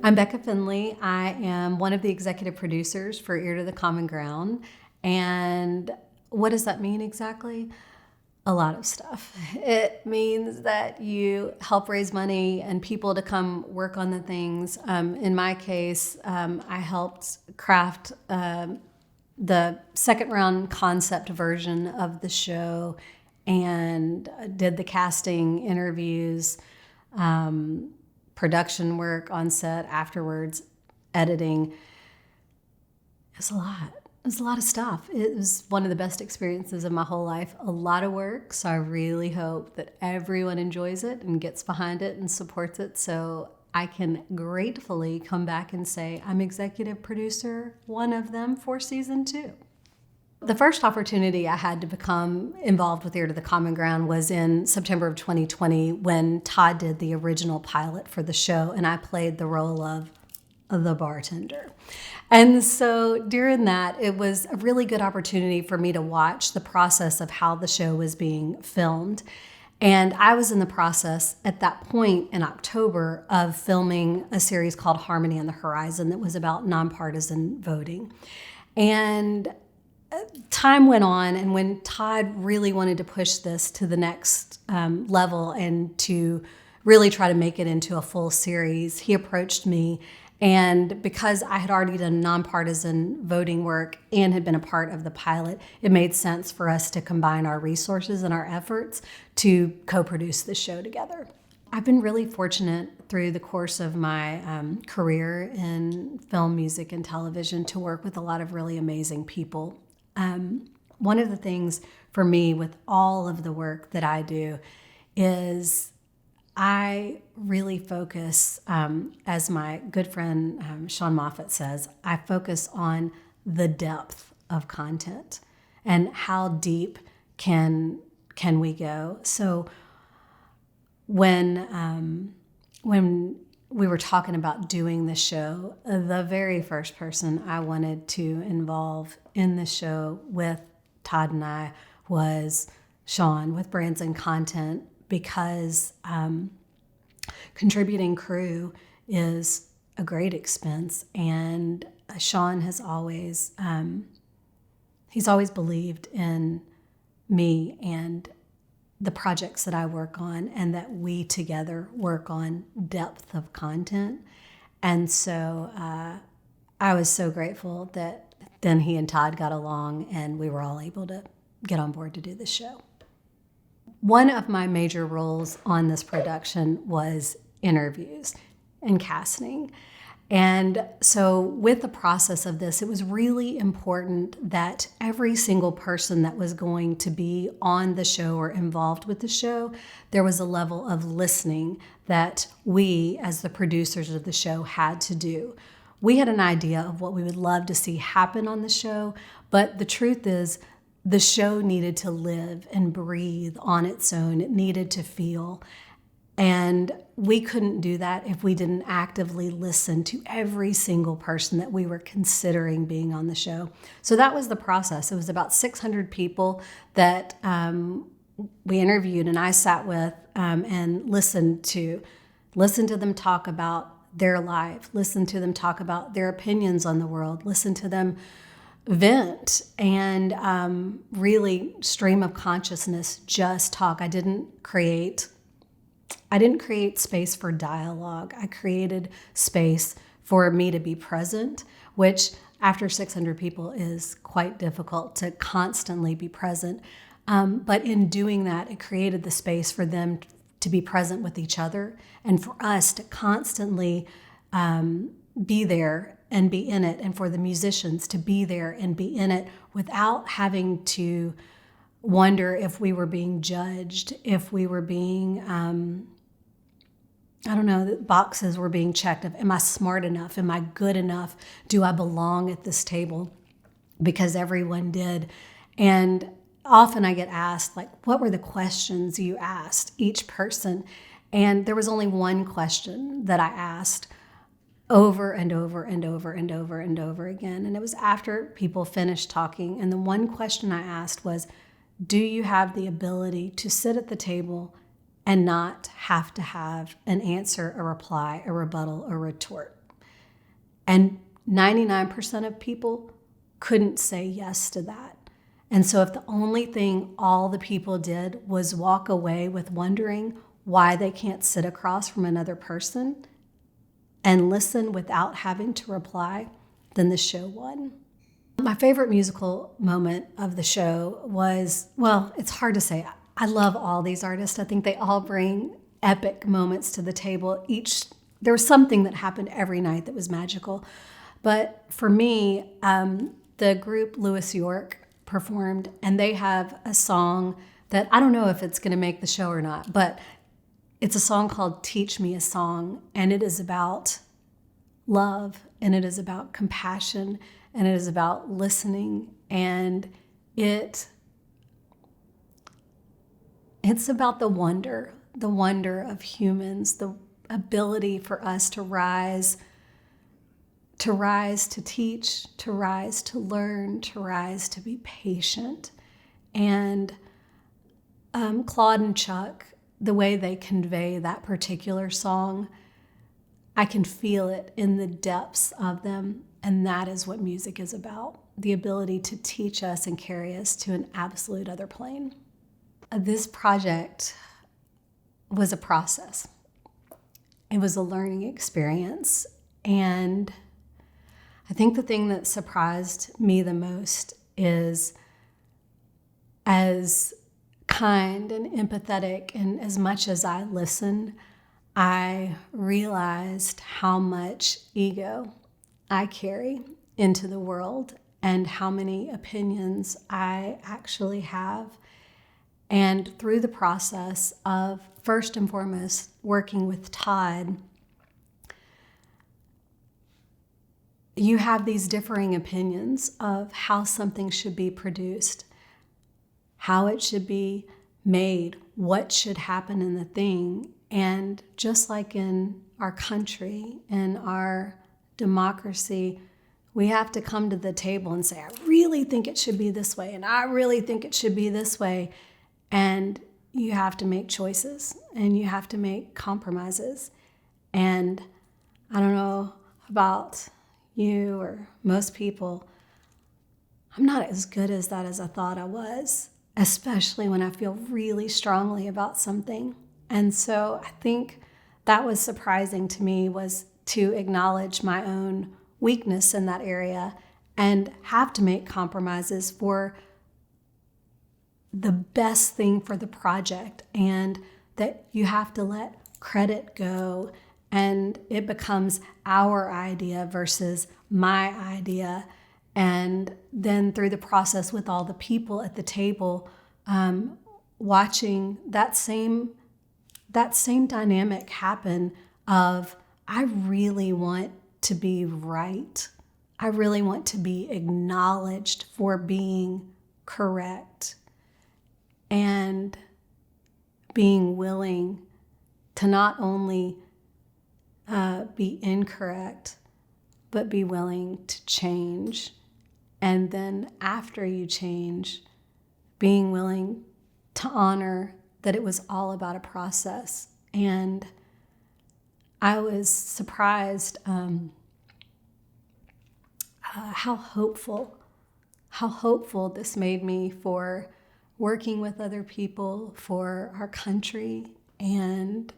I'm Becca Finley. I am one of the executive producers for Ear to the Common Ground. And what does that mean exactly? A lot of stuff. It means that you help raise money and people to come work on the things. In my case, I helped craft the second round concept version of the show and did the casting interviews, production work on set afterwards, editing. It's a lot. It's a lot of stuff. It was one of the best experiences of my whole life. A lot of work, so I really hope that everyone enjoys it and gets behind it and supports it, so I can gratefully come back and say I'm executive producer, one of them, for season 2. The first opportunity I had to become involved with Ear to the Common Ground was in September of 2020 when Todd did the original pilot for the show and I played the role of the bartender. And so during that, it was a really good opportunity for me to watch the process of how the show was being filmed. And I was in the process at that point in October of filming a series called Harmony on the Horizon that was about nonpartisan voting. And time went on, and when Todd really wanted to push this to the next level and to really try to make it into a full series, he approached me. And because I had already done nonpartisan voting work and had been a part of the pilot, it made sense for us to combine our resources and our efforts to co-produce the show together. I've been really fortunate through the course of my career in film, music, and television to work with a lot of really amazing people. One of the things for me with all of the work that I do is I really focus, as my good friend Sean Moffat says, I focus on the depth of content and how deep can we go. So when we were talking about doing the show, the very first person I wanted to involve in the show with Todd and I was Sean with Brands and Content, because contributing crew is a great expense, and Sean has always he's always believed in me and the projects that I work on, and that we together work on depth of content. And so I was so grateful that then he and Todd got along and we were all able to get on board to do the show. One of my major roles on this production was interviews and casting. And so with the process of this, it was really important that every single person that was going to be on the show or involved with the show, there was a level of listening that we, as the producers of the show, had to do. We had an idea of what we would love to see happen on the show, but the truth is, the show needed to live and breathe on its own. It needed to feel. And we couldn't do that if we didn't actively listen to every single person that we were considering being on the show. So that was the process. It was about 600 people that we interviewed and I sat with and listened to them talk about their life, listen to them talk about their opinions on the world, listen to them vent and really stream of consciousness, just talk. I didn't create space for dialogue. I created space for me to be present, which after 600 people is quite difficult to constantly be present. But in doing that, it created the space for them to be present with each other and for us to constantly be there and be in it, and for the musicians to be there and be in it without having to wonder if we were being judged, if we were being, boxes were being checked of, am I smart enough? Am I good enough? Do I belong at this table? Because everyone did. And often I get asked, like, what were the questions you asked each person? And there was only one question that I asked over and over and over and over and over again. And it was after people finished talking. And the one question I asked was, do you have the ability to sit at the table and not have to have an answer, a reply, a rebuttal, a retort? And 99% of people couldn't say yes to that. And so if the only thing all the people did was walk away with wondering why they can't sit across from another person and listen without having to reply, then the show won. My favorite musical moment of the show was, well, it's hard to say. I love all these artists. I think they all bring epic moments to the table. There was something that happened every night that was magical. But for me, the group Lewis York performed, and they have a song that I don't know if it's going to make the show or not, but it's a song called Teach Me a Song, and it is about love, and it is about compassion, and it is about listening, and it's about the wonder of humans, the ability for us to rise, to teach, to rise, to learn, to rise, to be patient. And Claude and Chuck, the way they convey that particular song, I can feel it in the depths of them. And that is what music is about, the ability to teach us and carry us to an absolute other plane. This project was a process. It was a learning experience. And I think the thing that surprised me the most is, as kind and empathetic and as much as I listened, I realized how much ego I carry into the world and how many opinions I actually have. And through the process of, first and foremost, working with Todd, you have these differing opinions of how something should be produced, how it should be made, what should happen in the thing. And just like in our country, in our democracy, we have to come to the table and say, I really think it should be this way, and I really think it should be this way. And you have to make choices, and you have to make compromises. And I don't know about you or most people, I'm not as good as that as I thought I was, especially when I feel really strongly about something. And so I think that was surprising to me, was to acknowledge my own weakness in that area and have to make compromises for the best thing for the project, and that you have to let credit go and it becomes our idea versus my idea. And then through the process with all the people at the table, watching that same dynamic happen of, I really want to be right. I really want to be acknowledged for being correct, and being willing to not only be incorrect, but be willing to change. And then after you change, being willing to honor that it was all about a process. And I was surprised how hopeful this made me for working with other people, for our country. And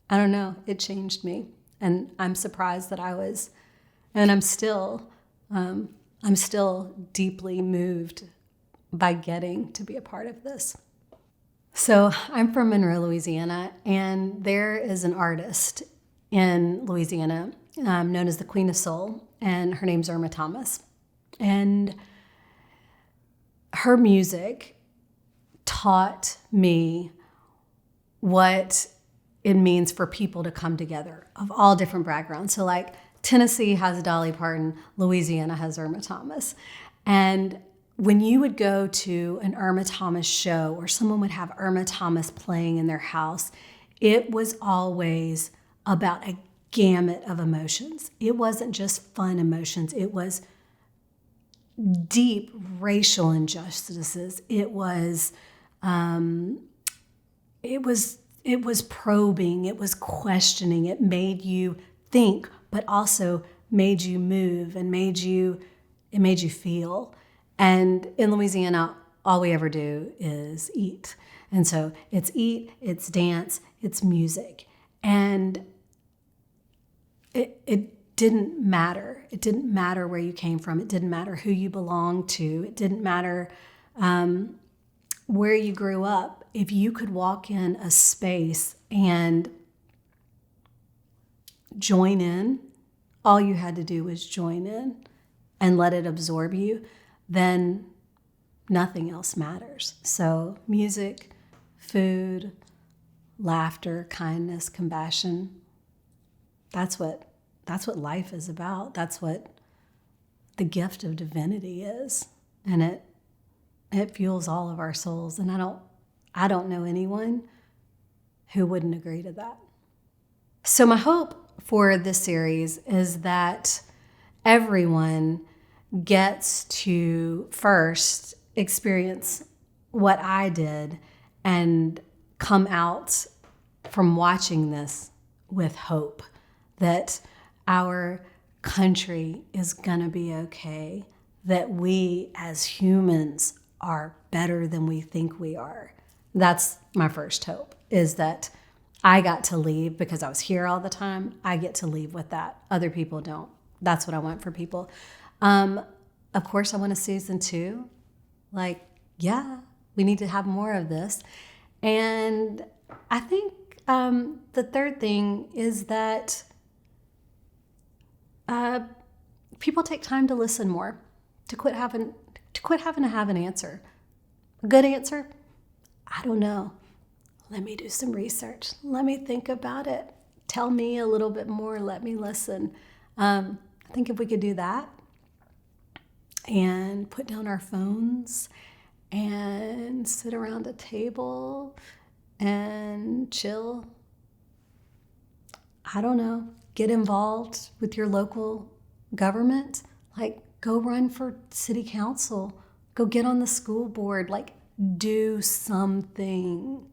I don't know, it changed me. And I'm surprised that I was, and I'm still deeply moved by getting to be a part of this. So I'm from Monroe, Louisiana, and there is an artist in Louisiana known as the Queen of Soul, and her name's Irma Thomas. And her music taught me what it means for people to come together of all different backgrounds. So like Tennessee has Dolly Parton, Louisiana has Irma Thomas. And when you would go to an Irma Thomas show, or someone would have Irma Thomas playing in their house, it was always about a gamut of emotions. It wasn't just fun emotions. It was deep racial injustices. It was probing. It was questioning. It made you think but also made you move and it made you feel. And in Louisiana, all we ever do is eat. And so it's eat, it's dance, it's music. And it didn't matter. It didn't matter where you came from. It didn't matter who you belonged to. It didn't matter where you grew up. If you could walk in a space and join in, all you had to do was join in and let it absorb you, then nothing else matters. So music, food, laughter, kindness, compassion, that's what life is about. That's what the gift of divinity is. And it fuels all of our souls. And I don't know anyone who wouldn't agree to that. So my hope for this series is that everyone gets to first experience what I did and come out from watching this with hope that our country is gonna be okay, that we as humans are better than we think we are. That's my first hope, is that I got to leave because I was here all the time. I get to leave with that. Other people don't. That's what I want for people. Of course, I want a season 2. Yeah, we need to have more of this. And I think the third thing is that people take time to listen more, to quit having to have an answer. A good answer? I don't know. Let me do some research. Let me think about it. Tell me a little bit more. Let me listen. I think if we could do that and put down our phones and sit around a table and chill, I don't know, get involved with your local government, go run for city council, go get on the school board, do something.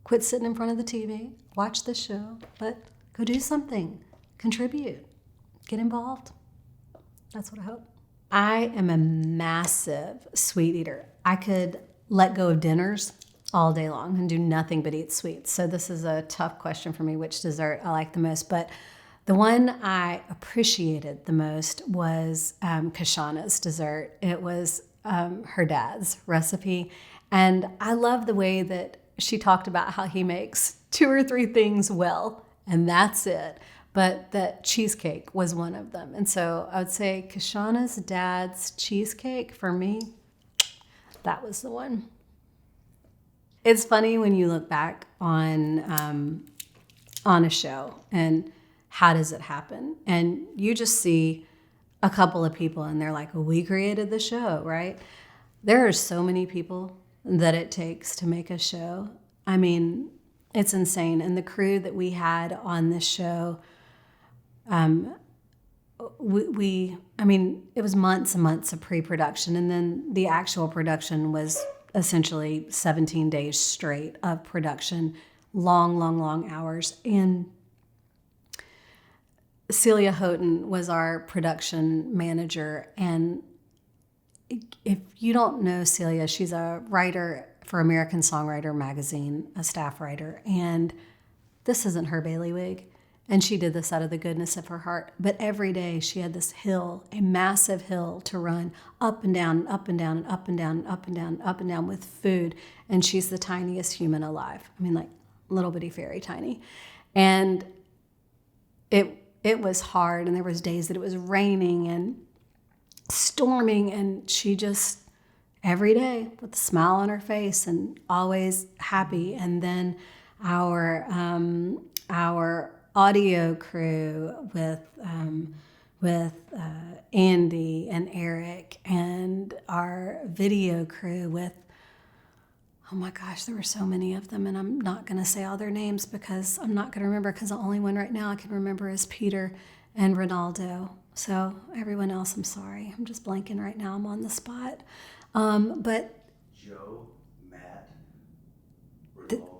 Quit sitting in front of the TV, watch the show, but go do something, contribute, get involved. That's what I hope. I am a massive sweet eater. I could let go of dinners all day long and do nothing but eat sweets. So this is a tough question for me, which dessert I like the most. But the one I appreciated the most was Kashana's dessert. It was her dad's recipe. And I love the way that she talked about how he makes 2 or 3 things well, and that's it. But that cheesecake was one of them. And so I would say Kashana's dad's cheesecake, for me, that was the one. It's funny when you look back on a show and how does it happen? And you just see a couple of people and they're like, well, we created the show, right? There are so many people that it takes to make a show. I mean, it's insane. And the crew that we had on this show, it was months and months of pre-production, and then the actual production was essentially 17 days straight of production, long hours. And Celia Houghton was our production manager. And if you don't know Celia, she's a writer for American Songwriter magazine, a staff writer. And this isn't her bailiwick. And she did this out of the goodness of her heart. But every day she had this hill, a massive hill to run up and down, up and down, and up and down, and up and down, and up and down with food. And she's the tiniest human alive. I mean, little bitty fairy tiny. And it was hard. And there was days that it was raining and storming. And she just, every day with a smile on her face and always happy. And then our audio crew with Andy and Eric, and our video crew with, oh my gosh, there were so many of them, and I'm not going to say all their names because I'm not going to remember, because the only one right now I can remember is Peter and Ronaldo. So everyone else, I'm sorry. I'm just blanking right now. I'm on the spot. But Joe, Matt,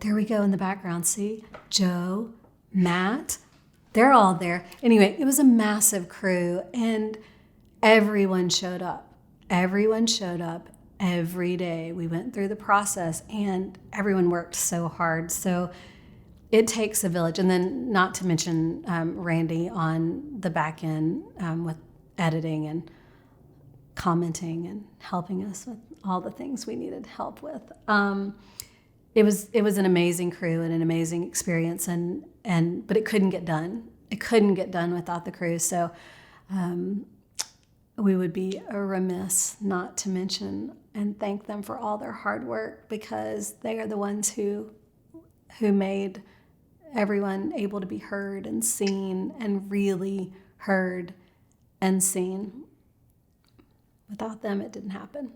there we go in the background. See? Joe, Matt, they're all there. Anyway, it was a massive crew, and everyone showed up. Everyone showed up every day. We went through the process, and everyone worked so hard. So it takes a village. And then, not to mention Randy on the back end with editing and commenting and helping us with all the things we needed help with. It was an amazing crew and an amazing experience, but it couldn't get done. It couldn't get done without the crew. So we would be remiss not to mention and thank them for all their hard work, because they are the ones who made everyone able to be heard and seen, and really heard and seen. Without them, it didn't happen.